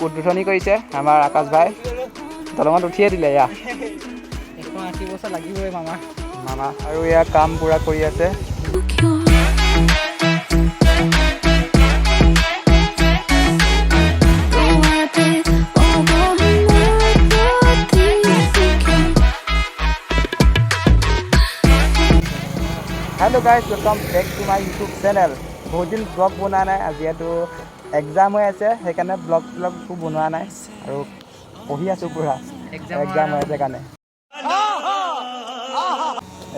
উদ্বোধনী কৰিছে আমাৰ আকাশ ভাই দলঙত উঠিয়ে দিলে ইয়া 180 বছৰ লাগিবই মামা আৰু ইয়া কাম পুৰা কৰি আছে hello guys welcome back to my YouTube channel बहुत दिन ब्लॉग बना নাই আজি এটো एग्जाम হৈ আছে সেইকাৰণে ব্লগ বনোৱা নাই আৰু পঢ়ি আছো পুৰা एग्जाम হৈ আছে কাৰণে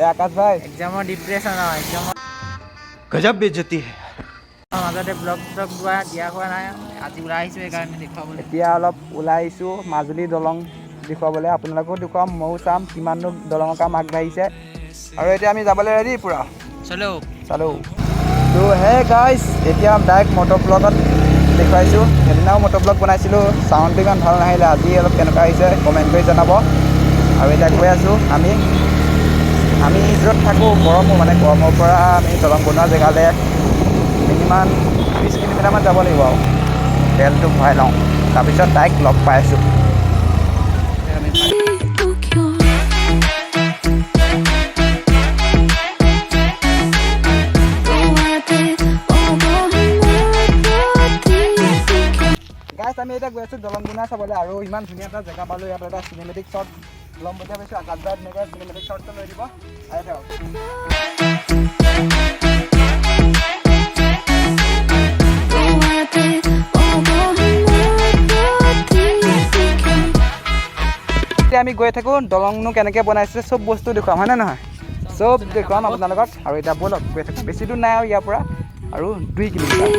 এ আকাশ ভাই এক্সামৰ ডিপ্ৰেছন এক্সামৰ গজব বেজতি হে মাজতে ব্লগ দিয়া হোৱা নাই আজি ওলাই আহিছো সেইকাৰণে দেখুৱাবলৈ এতিয়া অলপ ওলাই আহিছো মাজুলী দলং দেখুৱাবলৈ আপোনালোকো দেখুৱাম ময়ো চাম কিমান দলঙৰ কাম আগবাঢ়িছে আৰু এতিয়া আমি যাবলৈ ৰেডি পুৰা চলো তো হে গাইস এতিয়া ডাইৰেক্ট মটৰ ব্লগত দেখুৱাইছোঁ সেইদিনাও মটৰ ব্লগ বনাইছিলোঁ চাউণ্ডটো ইমান ভাল নাহিলে আজি অলপ কেনেকুৱা আহিছে কমেণ্ট কৰি জনাব আৰু এতিয়া গৈ আছোঁ আমি য'ত থাকোঁ গৰমো মানে গৰমৰ পৰা আমি দলং বনোৱা জেগালৈ মিনিমাম 20 কিলোমিটাৰমান যাব লাগিব আৰু তেলটো ভৰাই লওঁ তাৰপিছত ডাইৰেক্ট লগ পাই আছোঁ আমি এতিয়া গৈ আছোঁ দলং বনোৱা চাবলৈ আৰু ইমান ধুনীয়া এটা জেগা পালোঁ ইয়াত এটা চিনেমেটিক শ্বট ল'ম বুলি ভাবিছোঁ আকাশ ভাই ধুনীয়াকৈ চিনেমেটিক শ্বটটো লৈ দিব এতিয়া আমি গৈ থাকোঁ দলংনো কেনেকৈ বনাইছে চব বস্তু দেখুৱাম হয়নে নহয় চব দেখুৱাম আপোনালোকক আৰু এতিয়া ব'লক গৈ থাকোঁ বেছি দূৰ নাই আৰু ইয়াৰ পৰা আৰু 2 কিলোমিটাৰ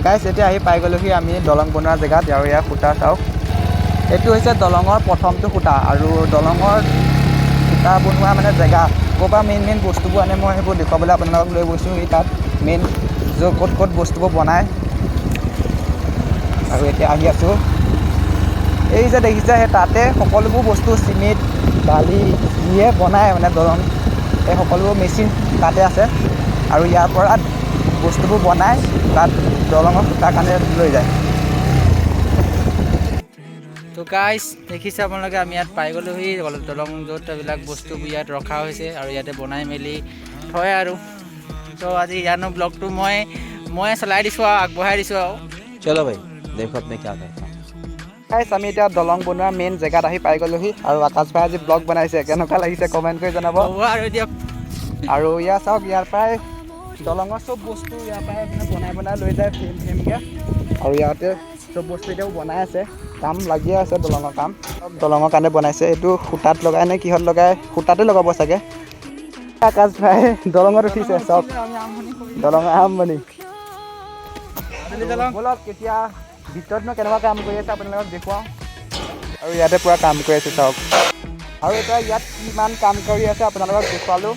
গাইছ এতিয়া আহি পাই গ'লোহি আমি দলং বনোৱা জেগাত আৰু ইয়াৰ খুঁটা চাওক এইটো হৈছে দলঙৰ প্ৰথমটো খুঁটা আৰু দলঙৰ খুঁটা বনোৱা মানে জেগা ক'ৰপৰা মেইন বস্তুবোৰ আনে মই সেইবোৰ দেখুৱাবলৈ আপোনালোকক লৈ গৈছোঁ এই তাত মেইন ক'ত বস্তুবোৰ বনায় আৰু এতিয়া আহি আছোঁ এই যে দেখিছে সেই তাতে সকলোবোৰ বস্তু চিমেণ্ট বালি যিয়ে বনায় মানে দলং এই সকলোবোৰ মেচিন তাতে আছে আৰু ইয়াৰ পৰা বস্তুবোৰ বনাই তাত দলঙৰ খুঁটাৰ কাৰণে লৈ যায় তো গাইছ দেখিছে আপোনালোকে আমি ইয়াত পাই গ'লোহি দলং য'ত এইবিলাক বস্তুবোৰ ইয়াত ৰখা হৈছে আৰু ইয়াতে বনাই মেলি থয় আৰু তো আজি ইয়ানো ব্লগটো মই চলাই দিছোঁ আৰু আগবঢ়াই দিছোঁ আৰু চলো ভাই দেখো আপনি क्या करता গাইছ আমি এতিয়া দলং বনোৱা মেইন জেগাত আহি পাই গ'লোহি আৰু আকাশ ভাই আজি ব্লগ বনাইছে কেনেকুৱা লাগিছে কমেণ্ট কৰি জনাব আৰু এতিয়া আৰু ইয়াৰ চাওক ইয়াৰ পৰাই দলঙৰ চব বস্তু ইয়াৰ পৰাই বনাই লৈ যায় ফ্ৰেমকৈ আৰু ইয়াতে চব বস্তু এতিয়াও বনাই আছে কাম লাগিয়ে আছে দলঙৰ কাম দলঙৰ কাৰণে বনাইছে এইটো সূতাত লগাই নে কিহত লগাই সূতাতে লগাব চাগে আকাশ ভাই দলঙত উঠিছে চব দলঙৰ আৰম্ভণি ব'লক এতিয়া ভিতৰতনো কেনেকুৱা কাম কৰি আছে আপোনালোকক দেখুৱাওঁ আৰু ইয়াতে পূৰা কাম কৰি আছে চাওক আৰু এতিয়া ইয়াত কিমান কাম কৰি আছে আপোনালোকক দেখুৱালোঁ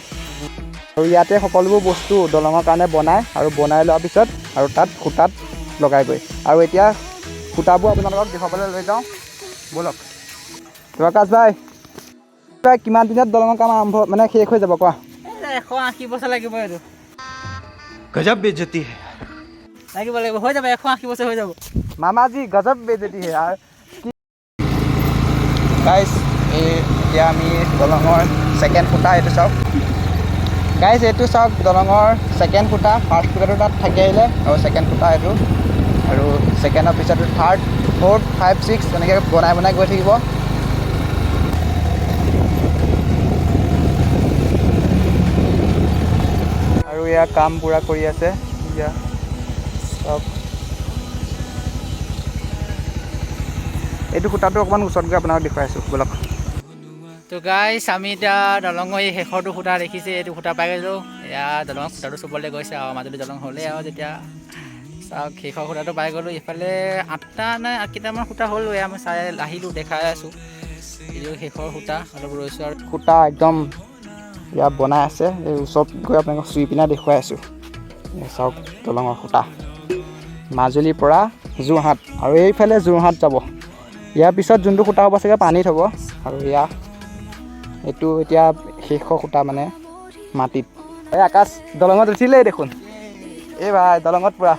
আৰু ইয়াতে সকলোবোৰ বস্তু দলঙৰ কাৰণে বনায় আৰু বনাই লোৱাৰ পিছত আৰু তাত খুঁটাত লগাইগৈ আৰু এতিয়া খুঁটাবোৰ আপোনালোকক দেখুৱাবলৈ লৈ যাওঁ ব'লক তো আকাশ ভাই কিমান দিনত দলঙৰ কাম আৰম্ভ মানে শেষ হৈ যাব কোৱা 180 বছৰ লাগিব এইটো गजब बेइज्जती है লাগিব হৈ যাব 180 বছৰ হৈ যাব মামাজি গজব বেজতি হে আৰু গাইছ এতিয়া আমি দলঙৰ ছেকেণ্ড খুঁটা এইটো চাওক গাইছ এইটো চাওক দলঙৰ ছেকেণ্ড খুঁটা ফাৰ্ষ্ট খুঁটাটো তাত থাকি আহিলে আৰু ছেকেণ্ড খুঁটা এইটো আৰু ছেকেণ্ডৰ পিছতো থাৰ্ড ফ'ৰ্থ 5 6 তেনেকৈ বনাই গৈ থাকিব আৰু ইয়াৰ কাম পূৰা কৰি আছে এতিয়া চাওক এইটো খুঁটাটো অকণমান ওচৰত গৈ আপোনাক দেখুৱাই আছোঁ ব'লক তো গাইছ আমি এতিয়া দলঙৰ এই শেষৰটো খুঁটা দেখিছে এইটো খুঁটা পাই গৈছোঁ এয়া দলঙৰ খুঁটাটো চুবলৈ গৈছে আৰু মাজুলী দলং হ'লেই আৰু যেতিয়া চাওক শেষৰ খুঁটাটো পাই গ'লোঁ ইফালে 8টা নে 8কেইটামান খুঁটা হ'ল এয়া আমি চাই আহিলোঁ দেখাই আছোঁ এইটো শেষৰ খুঁটা অলপ ৰৈছোঁ আৰু খুঁটা একদম ইয়াত বনাই আছে এই ওচৰত গৈ আপোনালোকক চুই পিনে দেখুৱাই আছোঁ চাওক দলঙৰ খুঁটা মাজুলীৰ পৰা যোৰহাট আৰু এইফালে যোৰহাট যাব ইয়াৰ পিছত যোনটো খুঁটা হ'ব চাগে পানীত হ'ব আৰু এইটো এতিয়া শেষৰ খুঁটা মানে মাটিত এই আকাশ দলঙত উঠিলেই দেখোন এই ভাই দলঙত পুৰা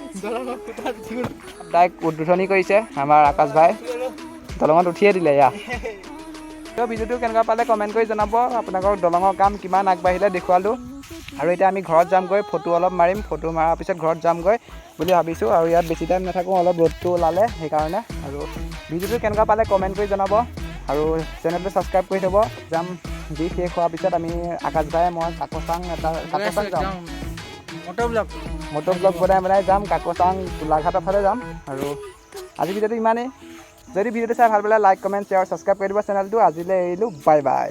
ডাইৰেক্ট উদ্বোধনী কৰিছে আমাৰ আকাশ ভাই দলঙত উঠিয়ে দিলে ইয়া তো ভিডিঅ'টো কেনেকুৱা পালে কমেণ্ট কৰি জনাব আপোনালোকৰ দলঙৰ কাম কিমান আগবাঢ়িলে দেখুৱালোঁ আৰু এতিয়া আমি ঘৰত যামগৈ ফটো অলপ মাৰিম ফটো মৰাৰ পিছত ঘৰত যামগৈ বুলি ভাবিছোঁ আৰু ইয়াত বেছি টাইম নাথাকোঁ অলপ ৰ'দটো ওলালে সেইকাৰণে আৰু ভিডিঅ'টো কেনেকুৱা পালে কমেণ্ট কৰি জনাব আৰু চেনেলটো ছাবস্ক্ৰাইব কৰি থ'ব যাম দি শেষ হোৱাৰ পিছত আমি আকাশ ভাই মই কাকচাং যাম মটৰ ব্লগ বনাই যাম কাকচাং গোলাঘাটৰ ফালে যাম আৰু আজি ভিডিঅ'টো ইমানেই যদি ভিডিঅ'টো চাই ভাল পালে লাইক কমেণ্ট শ্বেয়াৰ ছাবস্ক্ৰাইব কৰি দিব চেনেলটো আজিলৈ এৰিলোঁ বাই বাই